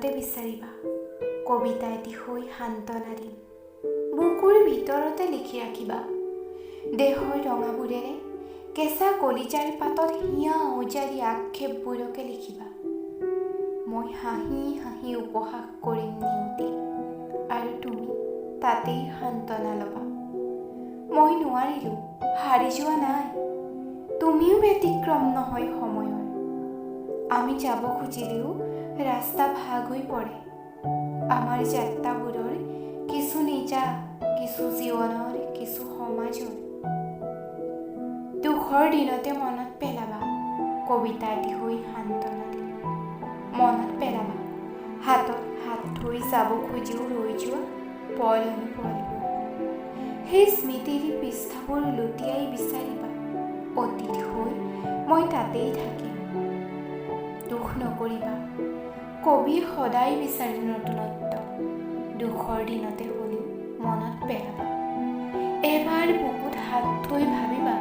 দিনতে বিচাৰিবা কবিতা এটি হৈ সান্তনা দিম। বুকুৰ ভিতৰতে লিখি ৰাখিবা দেহৰ ৰঙাবোৰেৰে কেঁচা কলিজাৰ পাতত হিয়া উজাৰি আক্ষেপবোৰকে লিখিবা। মই হাঁহি হাঁহি উপহাস কৰিম নিয়তি আৰু তুমি তাতেই সান্তনা ল'বা। মই নোৱাৰিলোঁ, হাৰি যোৱা নাই, তুমিও ব্যতিক্ৰম নহয় সময়ৰ। আমি যাব খুজিলেও ৰাস্তা ভাগ হৈ পৰে। আমাৰ যাত্ৰাবোৰৰ কিছু নিজা, কিছু জীৱনৰ, কিছু সমাজৰ। দুখৰ দিনতে মনত পেলাবা কবিতা এটি হৈ সান্তনা দিম। মনত পেলাবা হাতত হাত থৈ যাব খুজিও ৰৈ যোৱা পল অনুপলবোৰ। সেই স্মৃতিৰ পৃষ্ঠাবোৰ লুটিয়াই বিচাৰিবা অতীত হৈ মই তাতেই থাকিম। দুখ নকৰিবা, কবি সদায় বিচাৰে নতুনত্ব। দুখৰ দিনতে হ'লেও মনত পেলাবা। এবাৰ বুকুত হাত থৈ ভাবিবা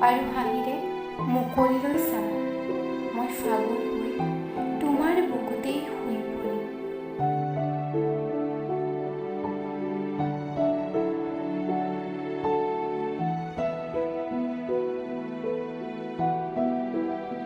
আৰু হাঁহিৰে মুকলিলৈ চাবা। মই ফাগুন